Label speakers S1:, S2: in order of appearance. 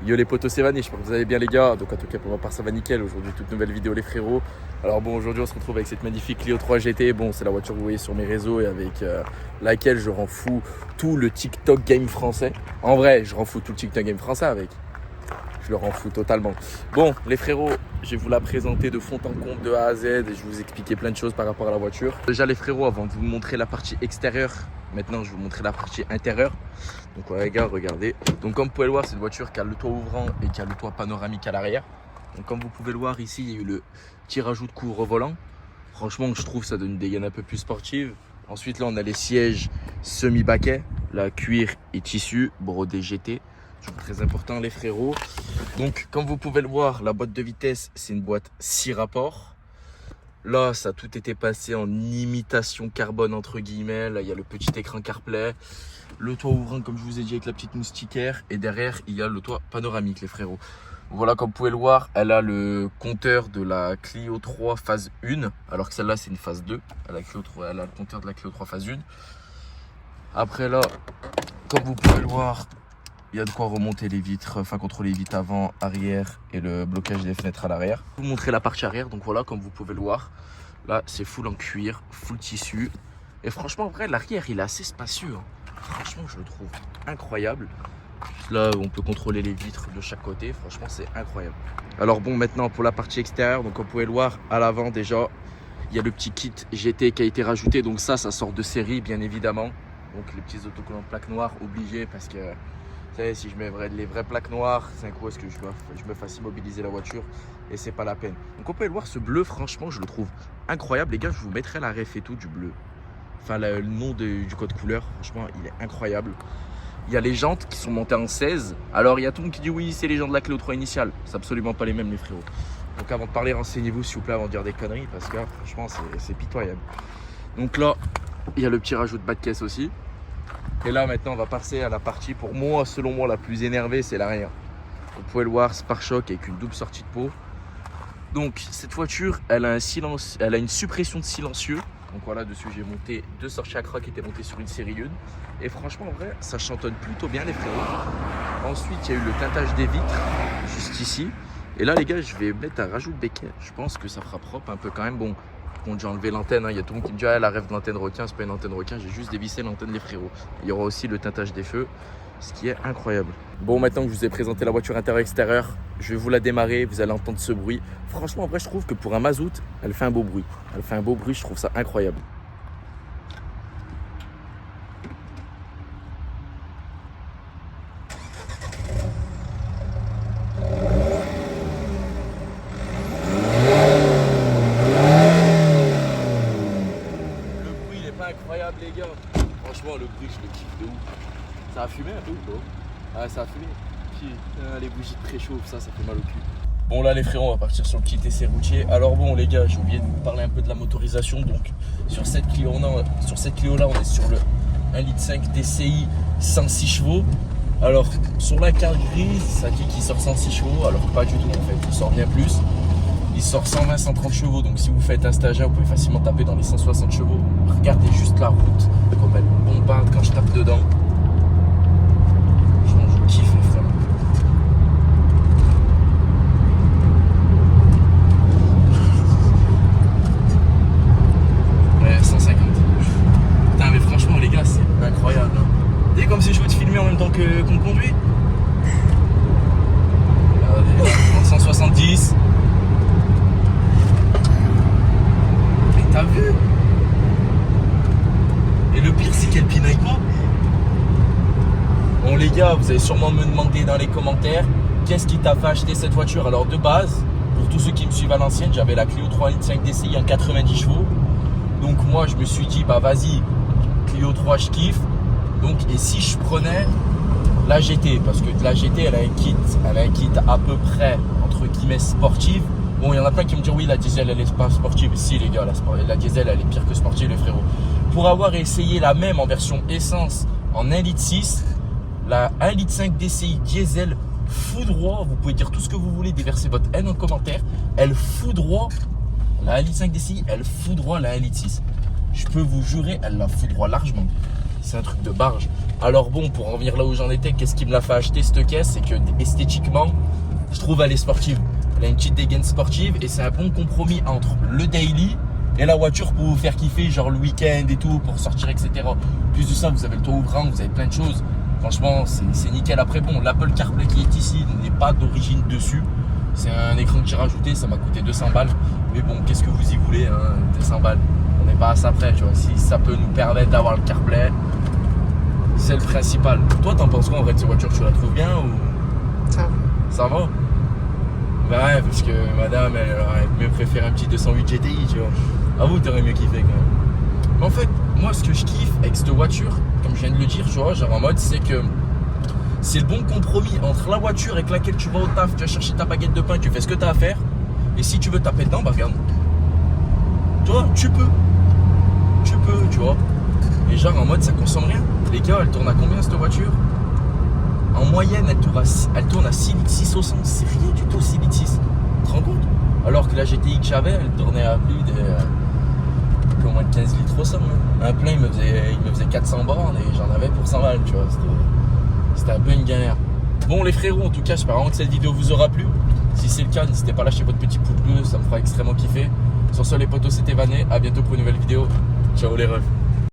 S1: Yo les potos, c'est Vanny, j'espère que vous allez bien les gars. Donc en tout cas pour ma part ça va nickel. Aujourd'hui toute nouvelle vidéo les frérots. Alors bon, aujourd'hui on se retrouve avec cette magnifique Clio 3 GT. Bon, c'est la voiture que vous voyez sur mes réseaux et avec laquelle je rends fou tout le TikTok game français. En vrai, je rends fou tout le TikTok game français avec. Je le rends fou totalement. Bon les frérots, je vais vous la présenter de fond en comble de A à Z et je vais vous expliquer plein de choses par rapport à la voiture. Déjà les frérots, avant de vous montrer la partie extérieure, maintenant je vais vous montrer la partie intérieure. Donc ouais, les gars, regardez. Donc comme vous pouvez le voir, c'est une voiture qui a le toit ouvrant et qui a le toit panoramique à l'arrière. Donc comme vous pouvez le voir ici, il y a eu le petit rajout de couvre-volant. Franchement, je trouve que ça donne une dégaine un peu plus sportive. Ensuite là, on a les sièges semi-baquets, la cuir et tissu, brodé GT. Toujours très important les frérots. Donc comme vous pouvez le voir, la boîte de vitesse, c'est une boîte 6 rapports. Là, ça a tout été passé en imitation carbone entre guillemets. Là, il y a le petit écran CarPlay. Le toit ouvrant, comme je vous ai dit, avec la petite moustiquaire. Et derrière, il y a le toit panoramique, les frérots. Voilà, comme vous pouvez le voir, elle a le compteur de la Clio 3 phase 1. Alors que celle-là, c'est une phase 2. Elle a le compteur de la Clio 3 phase 1. Après là, comme vous pouvez le voir, il y a de quoi remonter les vitres, enfin contrôler les vitres avant, arrière et le blocage des fenêtres à l'arrière. Je vais vous montrer la partie arrière. Donc voilà, comme vous pouvez le voir, là, c'est full en cuir, full tissu. Et franchement, en vrai, l'arrière, il est assez spacieux, hein. Franchement, je le trouve incroyable. Là, on peut contrôler les vitres de chaque côté. Franchement, c'est incroyable. Alors bon, maintenant, pour la partie extérieure, donc comme vous pouvez le voir, à l'avant, déjà, il y a le petit kit GT qui a été rajouté. Donc ça sort de série, bien évidemment. Donc les petits autocollants de plaques noires, obligés, parce que, vous savez, si je mets les vraies plaques noires, c'est un coup, est-ce que je me fasse immobiliser la voiture et c'est pas la peine. Donc on peut le voir, ce bleu, franchement, je le trouve incroyable. Les gars, je vous mettrai la ref et tout du bleu. Enfin, le nom du code couleur, franchement, il est incroyable. Il y a les jantes qui sont montées en 16. Alors, il y a tout le monde qui dit oui, c'est les jantes de la Clio 3 initiale. C'est absolument pas les mêmes, les frérots. Donc, avant de parler, renseignez-vous, s'il vous plaît, avant de dire des conneries, parce que franchement, c'est pitoyable. Donc là, il y a le petit rajout de bas de caisse aussi. Et là, maintenant, on va passer à la partie, pour moi, selon moi, la plus énervée, c'est l'arrière. Vous pouvez le voir, Spare-choc avec une double sortie de peau. Donc, cette voiture, elle a une suppression de silencieux. Donc voilà, dessus j'ai monté 2 sorties à croix qui étaient montées sur une série 1. Et franchement, en vrai, ça chantonne plutôt bien les frérots. Ensuite, il y a eu le teintage des vitres, juste ici. Et là, les gars, je vais mettre un rajout de béquet. Je pense que ça fera propre un peu quand même. Bon, j'ai enlevé l'antenne. Hein. Il y a tout le monde qui me dit ah, la rêve de l'antenne requin, c'est pas une antenne requin. J'ai juste dévissé l'antenne des frérots. Il y aura aussi le teintage des feux, ce qui est incroyable. Bon, maintenant que je vous ai présenté la voiture intérieure-extérieure, je vais vous la démarrer, vous allez entendre ce bruit. Franchement, en vrai, je trouve que pour un mazout, elle fait un beau bruit. Elle fait un beau bruit, je trouve ça incroyable. Le bruit, il est pas incroyable, les gars. Franchement, le bruit, je le kiffe de ouf. Ça a fumé un peu ou pas? Ah, ça a fumé. Putain, les bougies de préchauffe, ça fait mal au cul. Bon là les frérots, on va partir sur le petit essai routier. Alors bon les gars, j'ai oublié de vous parler un peu de la motorisation. Donc sur cette Clio là, on est sur le 1,5 litre DCI 106 chevaux. Alors sur la carte grise, ça dit qu'il sort 106 chevaux. Alors pas du tout en fait, il sort bien plus. Il sort 120-130 chevaux. Donc si vous faites un stagiaire, vous pouvez facilement taper dans les 160 chevaux. Regardez juste la route, comme elle bombarde quand je tape dedans. Je kiffe les frérots. Ouais, 150. Putain, mais franchement, les gars, c'est incroyable. Hein. Vous voyez comme si je veux te filmer en même temps qu'on conduit. Regardez, 170. Mais t'as vu? Et le pire, c'est qu'elle pinaille pas. Bon les gars, vous allez sûrement me demander dans les commentaires qu'est-ce qui t'a fait acheter cette voiture. Alors de base, pour tous ceux qui me suivent à l'ancienne, j'avais la Clio 3 1.5 DCI en 90 chevaux. Donc moi je me suis dit bah vas-y, Clio 3 je kiffe. Donc et si je prenais la GT, parce que la GT elle a un kit à peu près entre guillemets sportive. Bon il y en a plein qui me disent oui la diesel elle est pas sportive. Si les gars, la diesel elle est pire que sportive les frérots. Pour avoir essayé la même en version essence en 1,6 litre, la 1,5 litre DCI diesel foudroie, vous pouvez dire tout ce que vous voulez, déverser votre haine en commentaire, elle foudroie, la 1,5 litre DCI, elle foudroie la 1,6 litre. Je peux vous jurer, elle la foudroie largement. C'est un truc de barge. Alors bon, pour en venir là où j'en étais, qu'est-ce qui me l'a fait acheter cette caisse? C'est que esthétiquement, je trouve elle est sportive. Elle a une petite dégaine sportive et c'est un bon compromis entre le daily et la voiture pour vous faire kiffer, genre le week-end et tout, pour sortir, etc. Plus de ça, vous avez le toit ouvrant, vous avez plein de choses. Franchement, c'est nickel. Après, bon, l'Apple CarPlay qui est ici n'est pas d'origine dessus. C'est un écran que j'ai rajouté, ça m'a coûté 200 balles. Mais bon, qu'est-ce que vous y voulez, hein, 200 balles. On n'est pas à ça près, tu vois. Si ça peut nous permettre d'avoir le CarPlay, c'est le principal. Toi, t'en penses quoi en vrai de ces voitures? Tu la trouves bien ou ça va? Bah ouais, parce que madame, elle aurait mieux préféré un petit 208 GTI, tu vois. Avoue, t'aurais mieux kiffé quand même. Mais en fait, moi, ce que je kiffe avec cette voiture, comme je viens de le dire, tu vois, genre en mode, c'est que c'est le bon compromis entre la voiture avec laquelle tu vas au taf, tu vas chercher ta baguette de pain, tu fais ce que tu as à faire. Et si tu veux taper dedans, bah regarde. Toi, tu peux, tu vois. Et genre en mode, ça consomme rien. Les gars, elle tourne à combien cette voiture? En moyenne, elle tourne à 6 litres 6 au 100. C'est rien du tout, 6 litres 6. Tu te rends compte? Alors que la GTI que j'avais, elle tournait à plus de un peu moins de 15 litres au 100. Un plein, il me faisait 400 bornes et j'en avais pour 100 balles, tu vois. C'était un peu une galère. Bon les frérots, en tout cas, j'espère vraiment que cette vidéo vous aura plu. Si c'est le cas, n'hésitez pas à lâcher votre petit pouce bleu, ça me fera extrêmement kiffer. Sur ce les potos, c'était Vané, à bientôt pour une nouvelle vidéo. Ciao les refs.